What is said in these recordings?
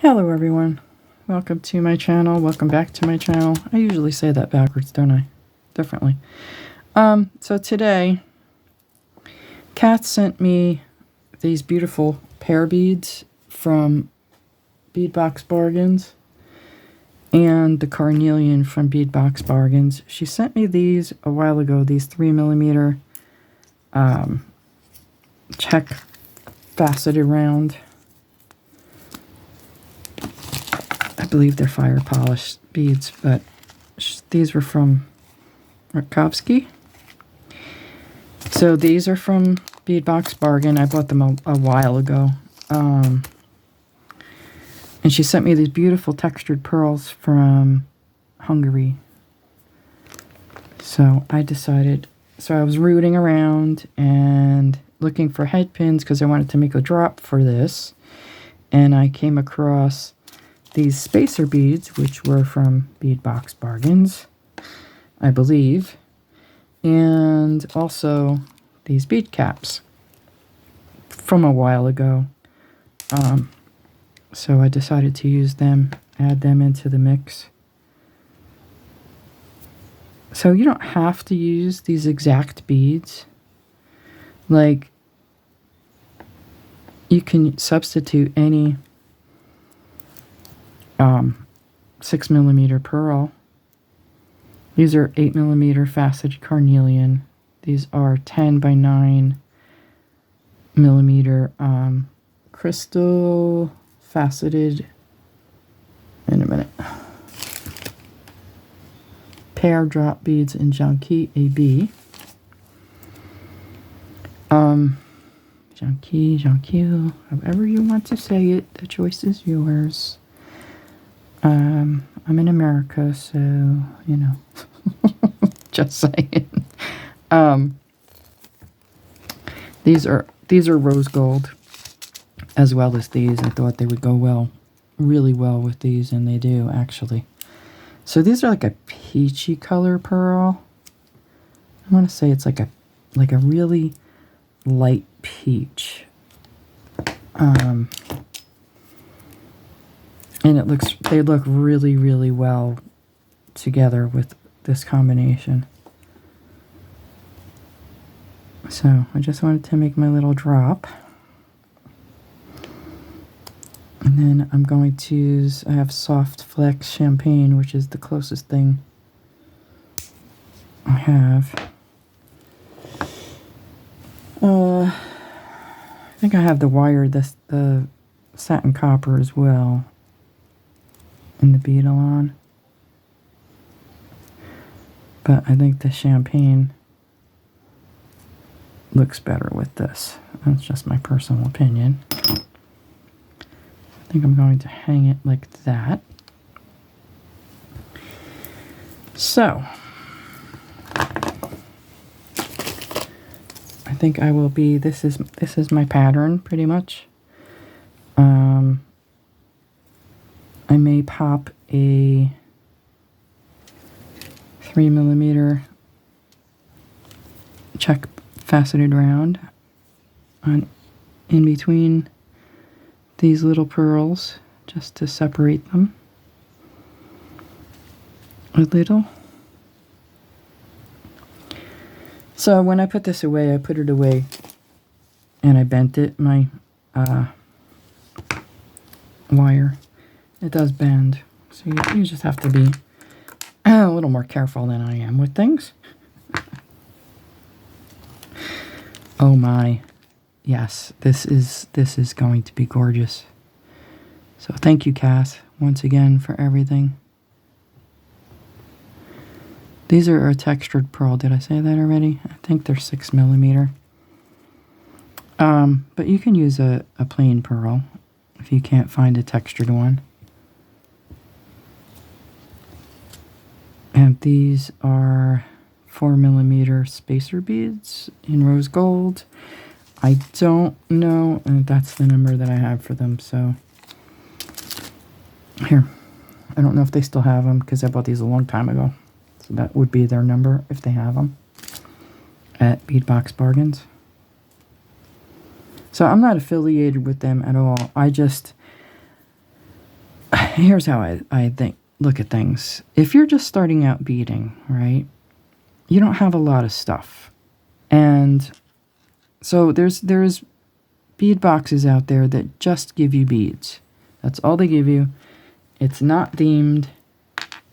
Hello everyone, welcome to my channel, welcome back to my channel. I usually say that backwards, don't I? Differently. So today, Kat sent me these beautiful pear beads from Bead Box Bargains and the carnelian from Bead Box Bargains. She sent me these a while ago, these 3mm check faceted round. I believe they're fire polished beads, but these were from Rakowski. So these are from Bead Box Bargain. I bought them a while ago. And she sent me these beautiful textured pearls from Hungary. So I decided, so I was rooting around and looking for head pins because I wanted to make a drop for this. And I came across these spacer beads, which were from Bead Box Bargains, I believe, and also these bead caps from a while ago. So I decided to use them, add them into the mix. So you don't have to use these exact beads. Like, you can substitute any 6mm pearl. These are 8mm faceted carnelian. These are 10 by 9mm crystal faceted, in a minute, pear drop beads in Junkie AB. Junkie, however you want to say it, the choice is yours. I'm in America, so, you know, just saying. These are rose gold, as well as these. I thought they would go really well with these, and they do, actually. So these are like a peachy color pearl. I want to say it's like a really light peach. And they look really, really well together with this combination. So I just wanted to make my little drop. And then I'm going to use, I have Soft Flex Champagne, which is the closest thing I have. I think I have the wire, the satin copper as well, in the Beadalon. But I think the champagne looks better with this. That's just my personal opinion. I think I'm going to hang it like that. So I think I will be, this is my pattern pretty much. I may pop a 3mm check faceted round on in between these little pearls, just to separate them a little. So when I put this away, I put it away and I bent it, my wire. It does bend, so you just have to be a little more careful than I am with things. Oh my, yes, this is going to be gorgeous. So thank you, Cass, once again for everything. These are a textured pearl. Did I say that already? I think they're 6mm. But you can use a plain pearl if you can't find a textured one. And these are 4mm spacer beads in rose gold. I don't know, and that's the number that I have for them, so here. I don't know if they still have them because I bought these a long time ago. So that would be their number if they have them at Bead Box Bargains. So I'm not affiliated with them at all. I just here's how I think look at things. If you're just starting out beading, right, you don't have a lot of stuff. And so there's bead boxes out there that just give you beads. That's all they give you. It's not themed,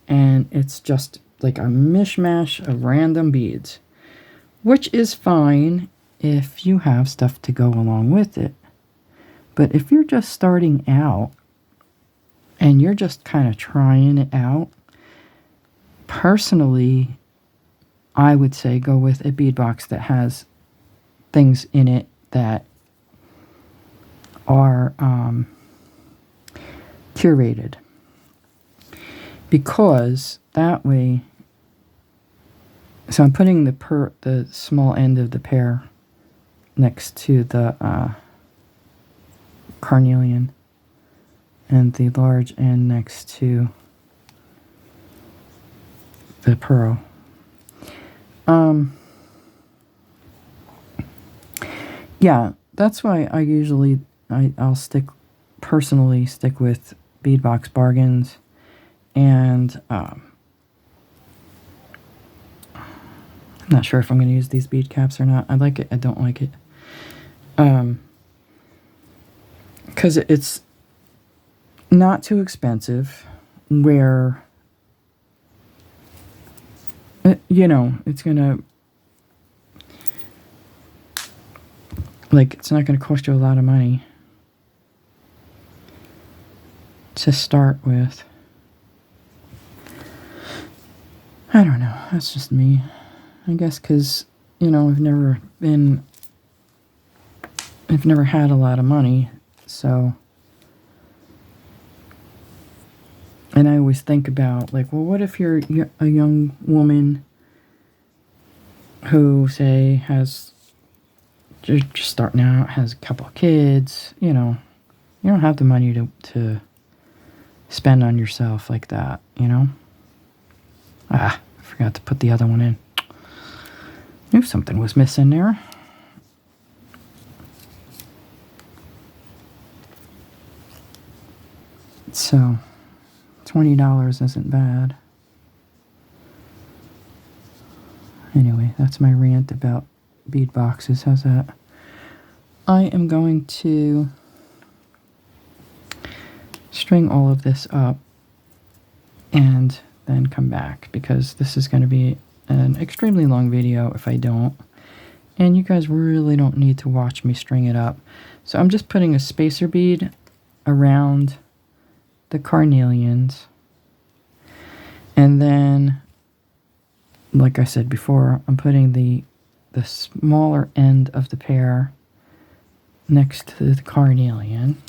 and it's just like a mishmash of random beads, which is fine if you have stuff to go along with it. But if you're just starting out and you're just kind of trying it out, personally, I would say go with a bead box that has things in it that are curated, because that way, so I'm putting the small end of the pear next to the carnelian, and the large end next to the pearl. Yeah, that's why I usually I'll personally stick with Bead Box Bargains, and I'm not sure if I'm going to use these bead caps or not. I like it, I don't like it. Because it's not too expensive, where, you know, it's going to, like, it's not going to cost you a lot of money to start with. I don't know. That's just me. I guess because, you know, I've never had a lot of money, so. And I always think about, like, well, what if you're a young woman who, say, has just starting out, has a couple of kids, you know, you don't have the money to spend on yourself like that, you know? I forgot to put the other one in. Knew something was missing there. So, $20 isn't bad. Anyway, that's my rant about bead boxes. How's that? I am going to string all of this up and then come back, because this is going to be an extremely long video if I don't, and you guys really don't need to watch me string it up. So I'm just putting a spacer bead around the carnelians, and then, like I said before, I'm putting the smaller end of the pear next to the carnelian.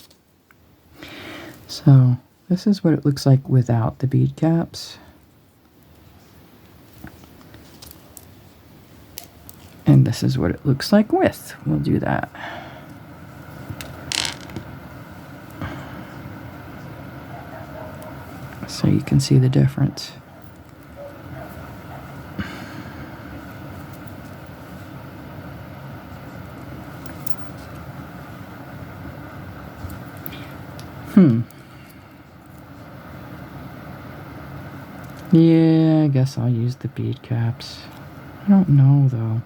So this is what it looks like without the bead caps. And this is what it looks like with. We'll do that. So you can see the difference. Yeah, I guess I'll use the bead caps. I don't know, though.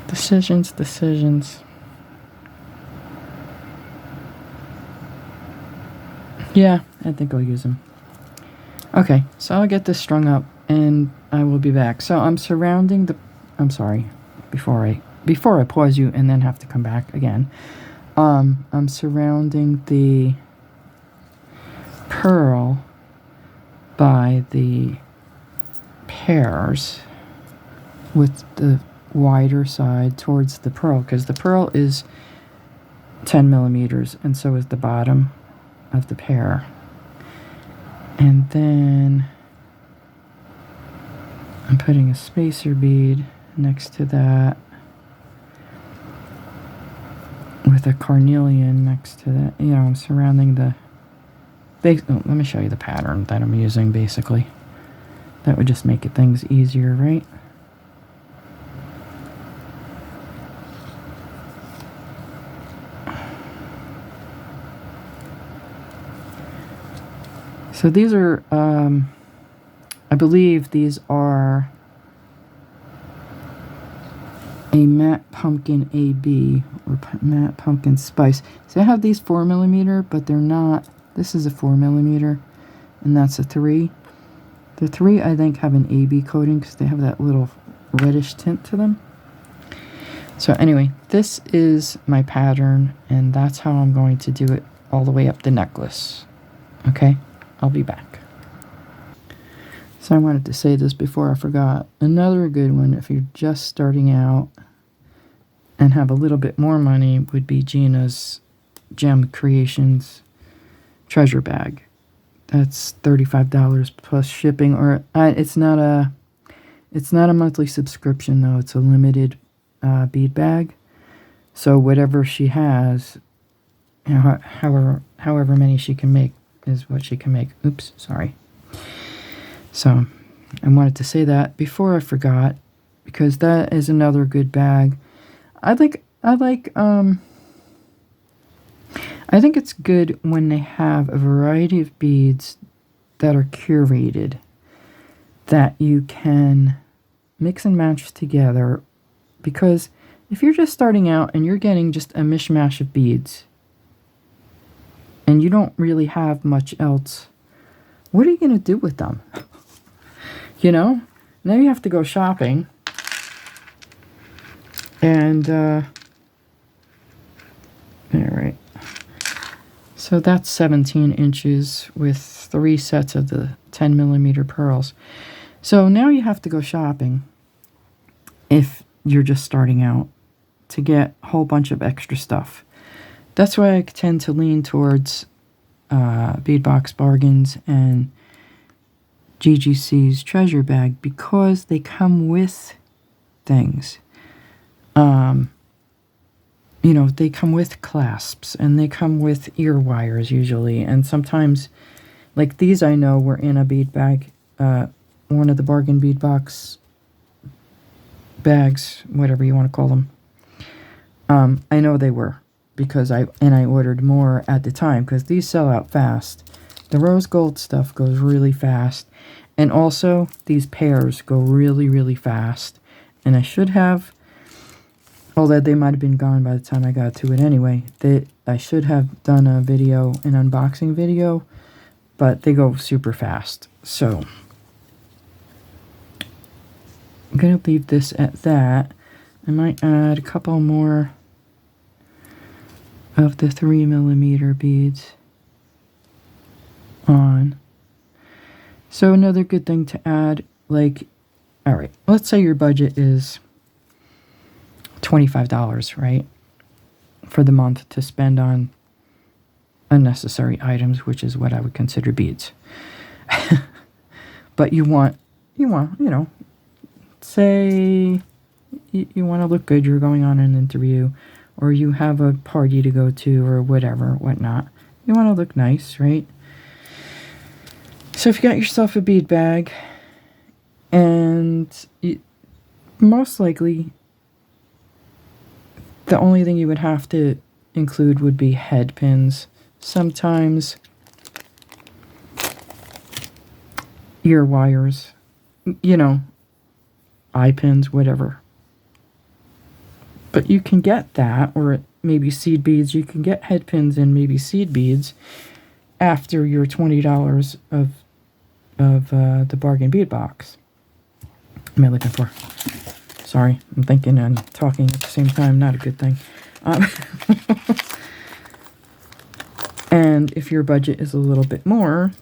Decisions. Yeah, I think I'll use them. Okay, so I'll get this strung up and I will be back. So I'm surrounding the, I'm sorry, before I pause you and then have to come back again. I'm surrounding the pearl by the pears with the wider side towards the pearl, because the pearl is 10 millimeters and so is the bottom of the pear. And then I'm putting a spacer bead next to that with a carnelian next to that. You know, I'm surrounding the let me show you the pattern that I'm using, basically. That would just make things easier, right? So these are, I believe these are a matte pumpkin AB or matte pumpkin spice. So I have these 4mm, but they're not. This is a 4mm, and that's a 3. The 3 I think have an AB coating because they have that little reddish tint to them. So anyway, this is my pattern, and that's how I'm going to do it all the way up the necklace. Okay, I'll be back. So I wanted to say this before I forgot. Another good one if you're just starting out and have a little bit more money would be Gina's Gem Creations treasure bag. That's $35 plus shipping, or it's not a monthly subscription though. It's a limited bead bag. So whatever she has, you know, however many she can make is what she can make. Oops, sorry. So I wanted to say that before I forgot, because that is another good bag. I think it's good when they have a variety of beads that are curated that you can mix and match together, because if you're just starting out and you're getting just a mishmash of beads and you don't really have much else, what are you going to do with them? You know? Now you have to go shopping. And, all right. So that's 17 inches with 3 sets of the 10mm pearls. So now you have to go shopping if you're just starting out to get a whole bunch of extra stuff. That's why I tend to lean towards Bead Box Bargains and GGC's treasure bag, because they come with things. You know, they come with clasps, and they come with ear wires usually, and sometimes, like these I know were in a bead bag, one of the bargain bead box bags, whatever you want to call them. I know they were, because I ordered more at the time, because these sell out fast. The rose gold stuff goes really fast, and also these pairs go really, really fast, and I should have, although they might have been gone by the time I got to it anyway, I should have done a video, an unboxing video, but they go super fast. So I'm going to leave this at that. I might add a couple more of the 3mm beads on. So another good thing to add, like, all right, let's say your budget is $25, right, for the month to spend on unnecessary items, which is what I would consider beads. But you want, you know, say you want to look good, you're going on an interview, or you have a party to go to, or whatever, whatnot. You want to look nice, right? So if you got yourself a bead bag, and most likely the only thing you would have to include would be head pins, sometimes ear wires, you know, eye pins, whatever. But you can get that, or maybe seed beads. You can get head pins and maybe seed beads after your $20 of the bargain bead box. What am I looking for? Sorry, I'm thinking and talking at the same time. Not a good thing. And if your budget is a little bit more,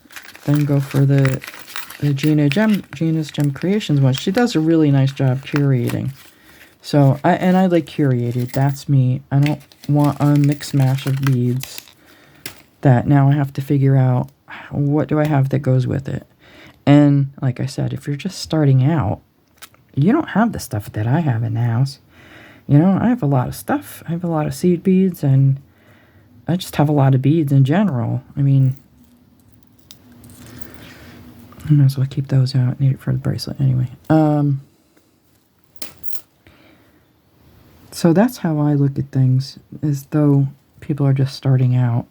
then go for the Gina's Gem Creations one. She does a really nice job curating. So I like curated. That's me. I don't want a mix mash of beads that now I have to figure out what do I have that goes with it. And like I said, if you're just starting out, you don't have the stuff that I have in the house. You know, I have a lot of stuff. I have a lot of seed beads, and I just have a lot of beads in general. I mean, I might as well keep those out. Need it for the bracelet anyway. So that's how I look at things, as though people are just starting out.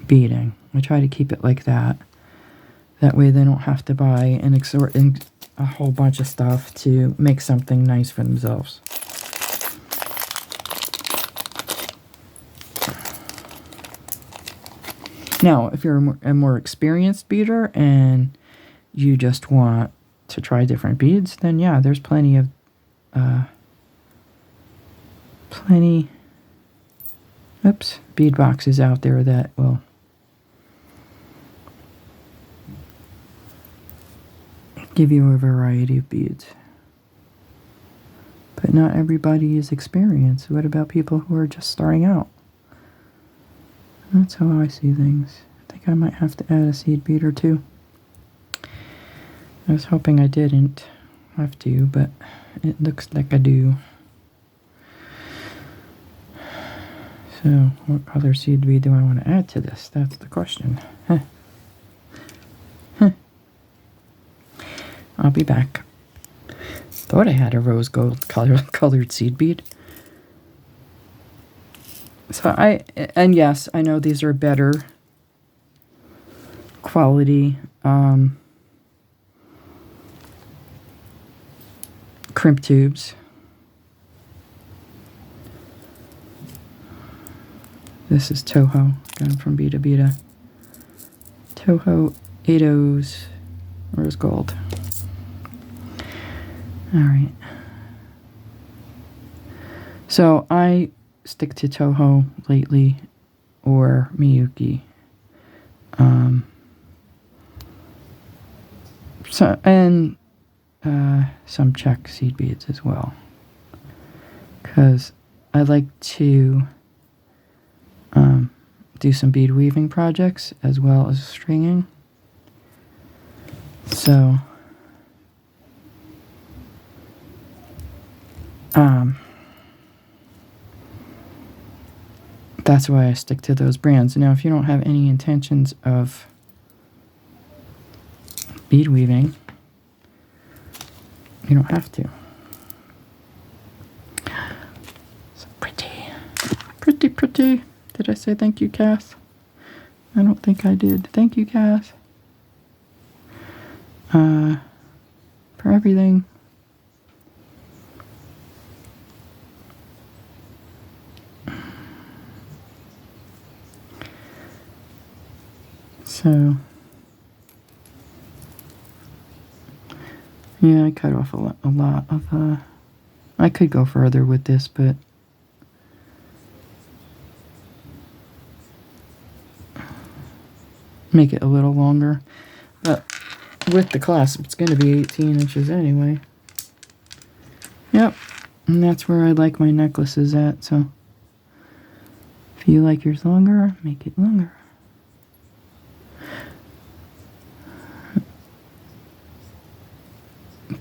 beading. I try to keep it like that. That way they don't have to buy and exhort a whole bunch of stuff to make something nice for themselves. Now, if you're a more experienced beader and you just want to try different beads, then yeah, there's plenty bead boxes out there that will give you a variety of beads. But not everybody is experienced. What about people who are just starting out? That's how I see things. I think I might have to add a seed bead or two. I was hoping I didn't have to, but it looks like I do. So, what other seed bead do I want to add to this? That's the question. I'll be back. Thought I had a rose gold colored seed bead. So yes, I know these are better quality crimp tubes. This is Toho, going from Beta Beta. Toho 80s rose gold. Alright. So I stick to Toho lately or Miyuki. Some Czech seed beads as well. Because I like to do some bead weaving projects as well as stringing. So that's why I stick to those brands. Now, if you don't have any intentions of bead weaving, you don't have to. So pretty. Pretty, pretty. Did I say thank you, Cass? I don't think I did. Thank you, Cass. For everything. So, yeah, I cut off a lot of, I could go further with this, but make it a little longer. But with the clasp, it's going to be 18 inches anyway. Yep, and that's where I like my necklaces at, so if you like yours longer, make it longer.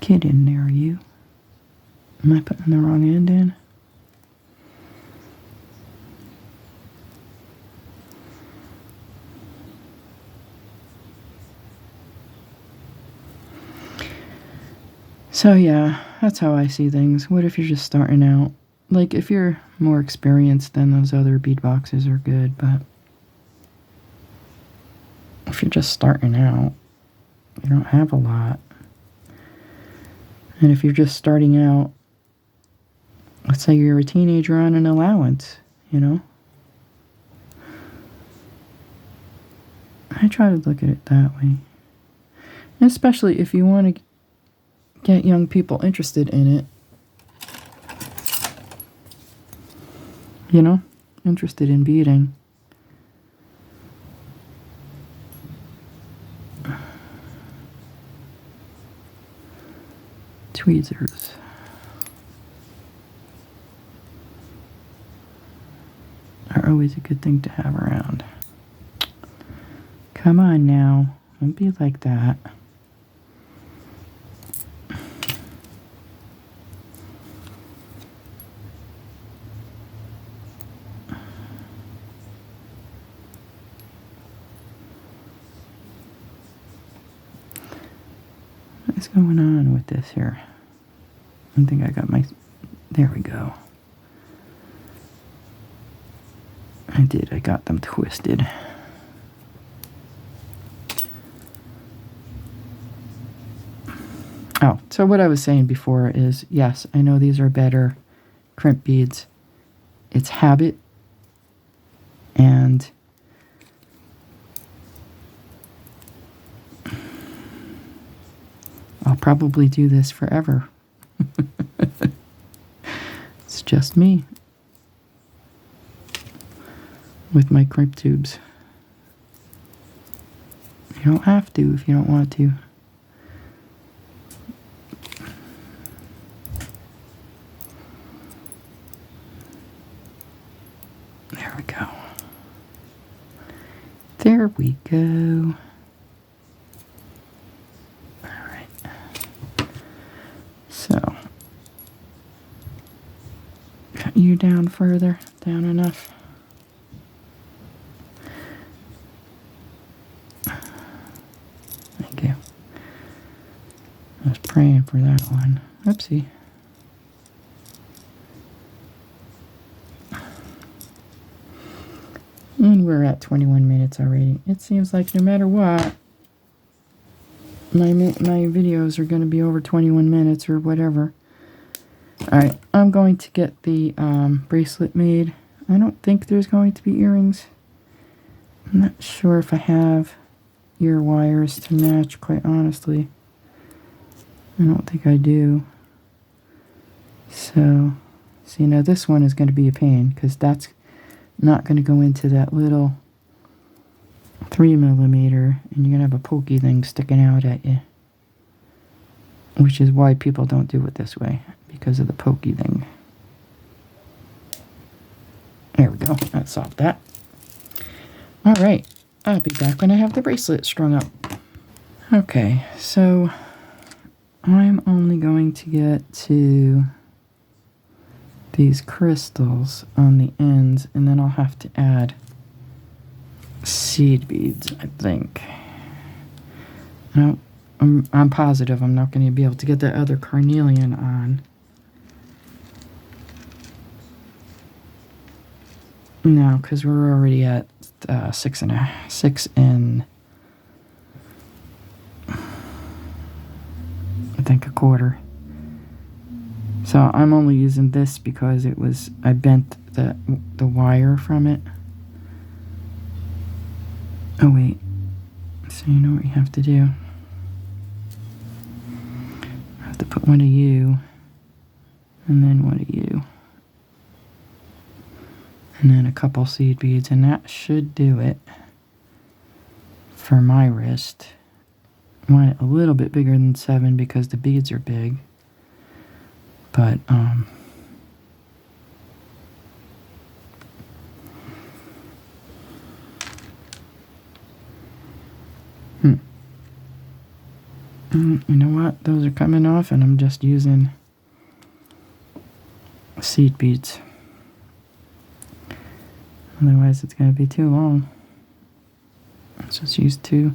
Get in there, you. Am I putting the wrong end in? So yeah, that's how I see things. What if you're just starting out? Like, if you're more experienced, then those other bead boxes are good, but if you're just starting out, you don't have a lot. And if you're just starting out, let's say you're a teenager on an allowance, you know? I try to look at it that way. And especially if you want to get young people interested in it. You know? Interested in beading. Tweezers. Are always a good thing to have around. Come on now. Don't be like that. What's going on with this here? I think I got my... There we go. I got them twisted. So what I was saying before is, yes, I know these are better crimp beads. It's habit, and I'll probably do this forever. It's just me with my crimp tubes. You don't have to if you don't want to. There we go. There we go. All right. So, cut you down further, down enough. Thank you. I was praying for that one. Oopsie. And we're at 21 minutes already. It seems like no matter what, my videos are going to be over 21 minutes or whatever. Alright, I'm going to get the bracelet made. I don't think there's going to be earrings. I'm not sure if I have ear wires to match, quite honestly. I don't think I do. So, now this one is going to be a pain, because that's not going to go into that little 3mm, and you're going to have a pokey thing sticking out at you. Which is why people don't do it this way, because of the pokey thing. There we go, that solved that. Alright, I'll be back when I have the bracelet strung up. Okay, so I'm only going to get to these crystals on the ends, and then I'll have to add seed beads, I think. No, I'm positive I'm not going to be able to get that other carnelian on. No, because we're already at 6 and I think a quarter. So I'm only using this because I bent the wire from it. Oh wait, so you know what you have to do. I have to put one of you, and then one of you, and then a couple seed beads, and that should do it for my wrist. I want it a little bit bigger than 7 because the beads are big. But, you know what? Those are coming off, and I'm just using seed beads. Otherwise, it's going to be too long. Let's just use 2.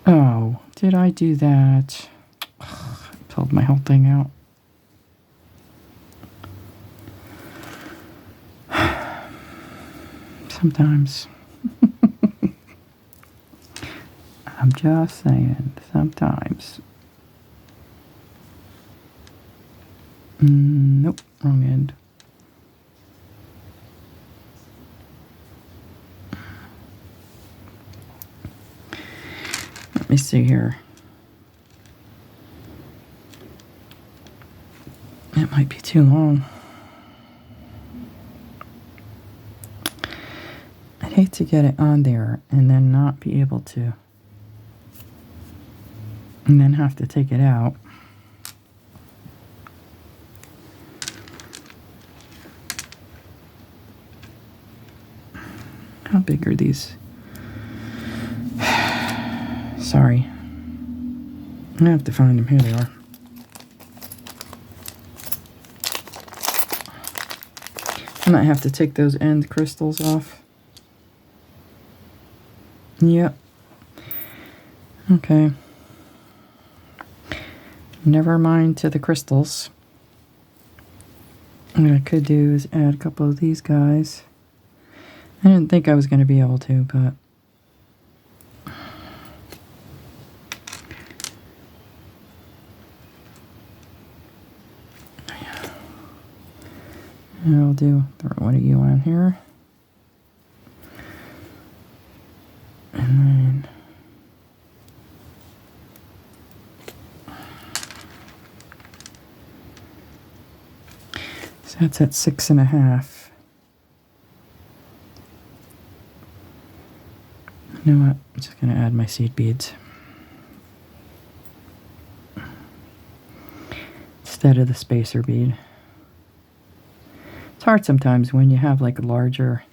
Oh, did I do that? Ugh, I pulled my whole thing out. Sometimes. I'm just saying, sometimes. Nope, wrong end. Let me see here. It might be too long. I'd hate to get it on there and then not be able to. And then have to take it out. How big are these? Sorry. I have to find them. Here they are. I might have to take those end crystals off. Yep. Okay. Never mind to the crystals. What I could do is add a couple of these guys. I didn't think I was going to be able to, but I'll throw one of you on here. And then so that's at 6.5. You know what? I'm just going to add my seed beads instead of the spacer bead. It's hard sometimes when you have like larger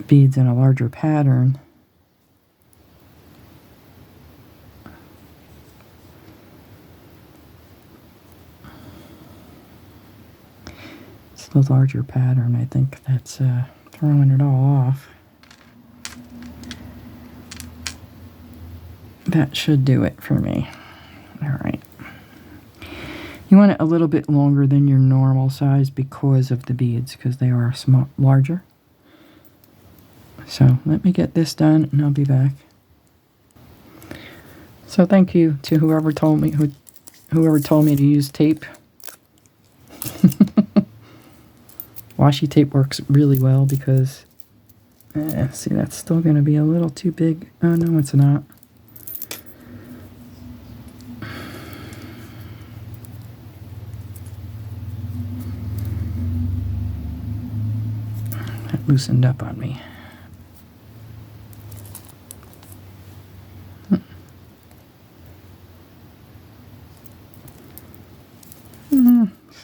beads in a larger pattern. It's the larger pattern, I think, that's throwing it all off. That should do it for me. All right. You want it a little bit longer than your normal size because of the beads, because they are larger. So let me get this done and I'll be back. So thank you to whoever told me to use tape. Washi tape works really well because see, that's still going to be a little too big. Oh no, it's not. That loosened up on me.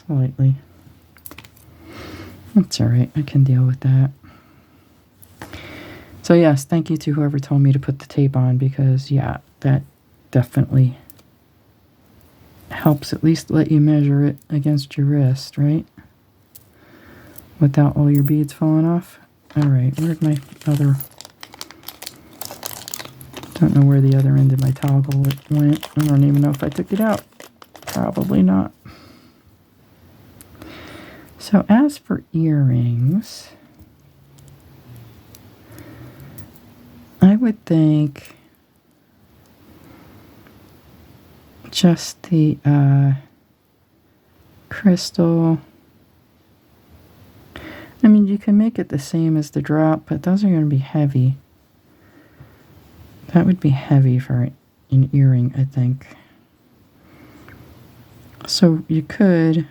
Slightly. That's all right. I can deal with that. So yes, thank you to whoever told me to put the tape on because, yeah, that definitely helps at least let you measure it against your wrist, right? Without all your beads falling off. All right, where'd my other... Don't know where the other end of my toggle went. I don't even know if I took it out. Probably not. So as for earrings, I would think just the crystal. I mean, you can make it the same as the drop, but those are going to be heavy. That would be heavy for an earring, I think. So you could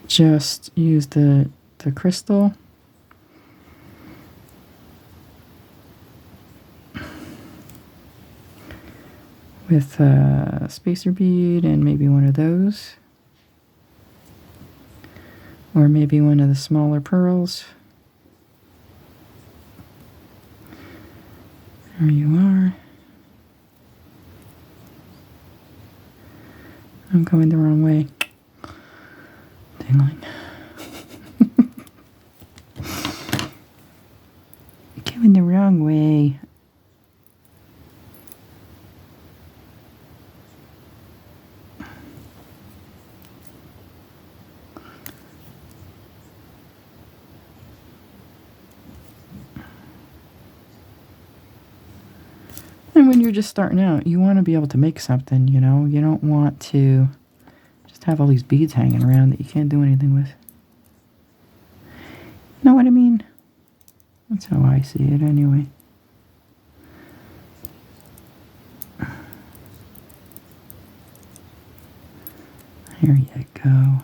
just use the crystal. With a spacer bead and maybe one of those. Or maybe one of the smaller pearls. There you are. I'm going the wrong way. Dangling. Going the wrong way. And when you're just starting out, you want to be able to make something, you know? You don't want to just have all these beads hanging around that you can't do anything with. Know what I mean? That's how I see it anyway. There you go.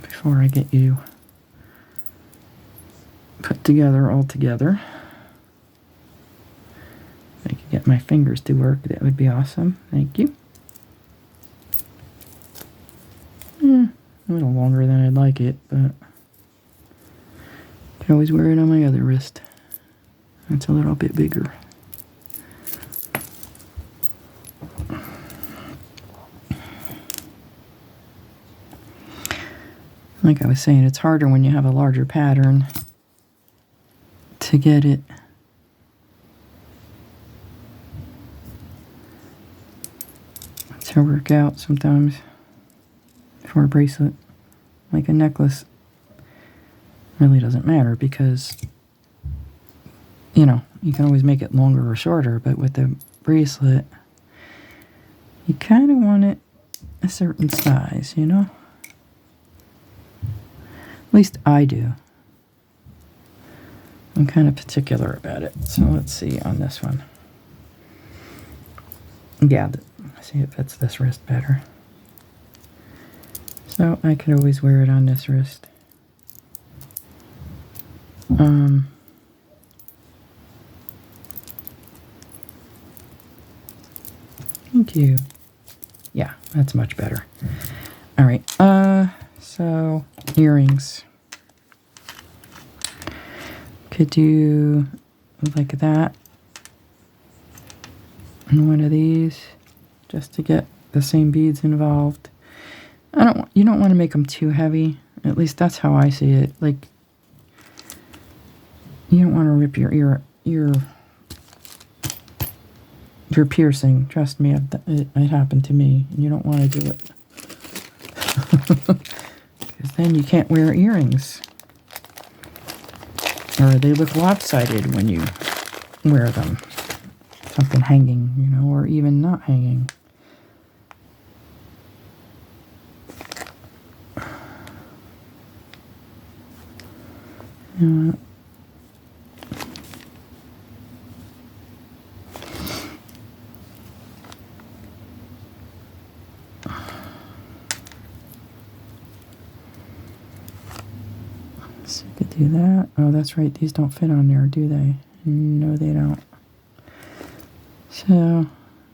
Before I get you put together all together, if I could get my fingers to work, that would be awesome. Thank you. A little longer than I'd like it, but I can always wear it on my other wrist. That's a little bit bigger. Like I was saying, it's harder when you have a larger pattern to get it to work out sometimes for a bracelet. Like a necklace really doesn't matter because, you know, you can always make it longer or shorter, but with the bracelet, you kind of want it a certain size, you know? At least I do. I'm kind of particular about it. So let's see on this one. Yeah, see, it fits this wrist better. So I could always wear it on this wrist. Thank you. Yeah, that's much better. All right. So earrings. Could do like that. And one of these, just to get the same beads involved. You don't want to make them too heavy. At least that's how I see it. Like, you don't want to rip your piercing. Trust me, it happened to me. And you don't want to do it. Because then you can't wear earrings. Or they look lopsided when you wear them. Something hanging, you know, or even not hanging. So you could do that. Oh, that's right. These don't fit on there, do they? No, they don't. So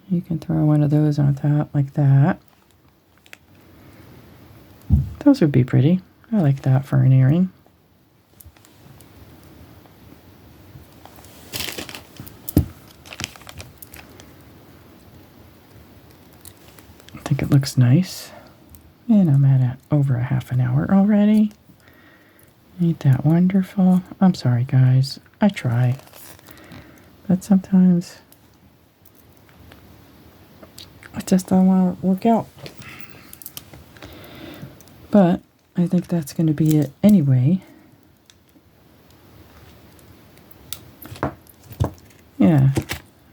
you can throw one of those on top like that. Those would be pretty. I like that for an earring. I think it looks nice. And I'm at over a half an hour already. Ain't that wonderful? I'm sorry, guys. I try. But sometimes I just don't want to work out. But I think that's going to be it anyway. Yeah,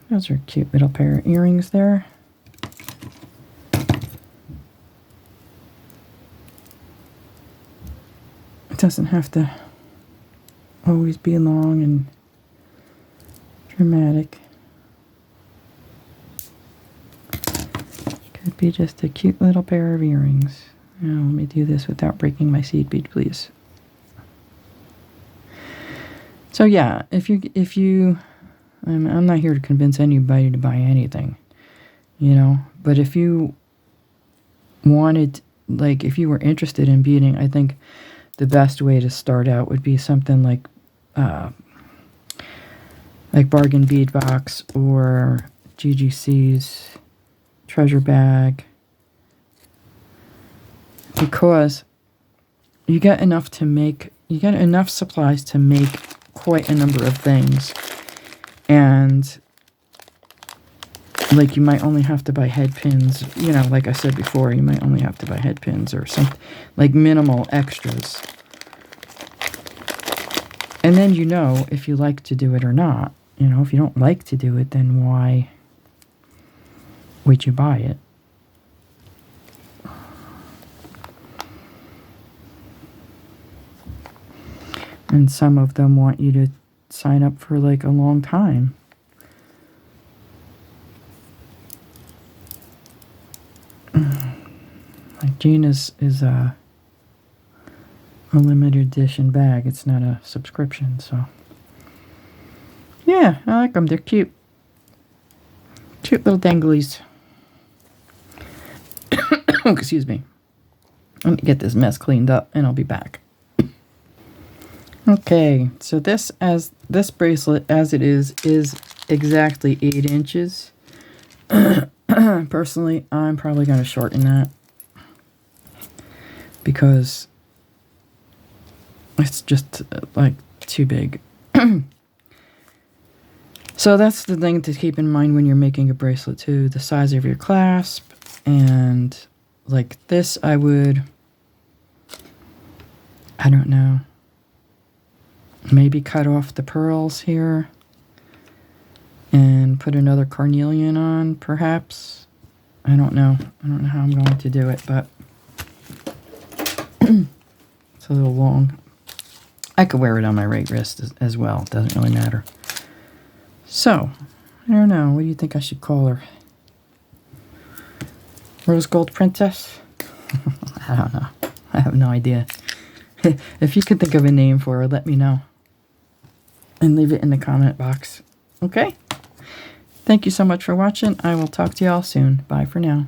those are cute little pair of earrings there. It doesn't have to always be long and dramatic. Could be just a cute little pair of earrings. Now, let me do this without breaking my seed bead, please. So yeah, if you, I'm not here to convince anybody to buy anything, you know, but if you wanted, like, if you were interested in beading, I think the best way to start out would be something like Bargain Bead Box or GGC's Treasure Bag, because you get enough supplies to make quite a number of things, and like you might only have to buy head pins, you know, like I said before, you might only have to buy head pins or some like minimal extras. And then you know if you like to do it or not. You know, if you don't like to do it, then why would you buy it? And some of them want you to sign up for like a long time. Like Gina's is a limited edition bag. It's not a subscription, so yeah, I like them. They're cute. Cute little danglies. Excuse me. Let me get this mess cleaned up and I'll be back. Okay, so this bracelet as it is exactly 8 inches. Personally, I'm probably going to shorten that because It's just like too big. So that's the thing to keep in mind when you're making a bracelet too, the size of your clasp. And like this, I don't know, maybe cut off the pearls here and put another carnelian on, perhaps. I don't know how I'm going to do it, but it's a little long. I could wear it on my right wrist as well. It doesn't really matter. So, I don't know. What do you think I should call her? Rose Gold Princess? I don't know. I have no idea. If you could think of a name for her, let me know. And leave it in the comment box. Okay? Thank you so much for watching. I will talk to you all soon. Bye for now.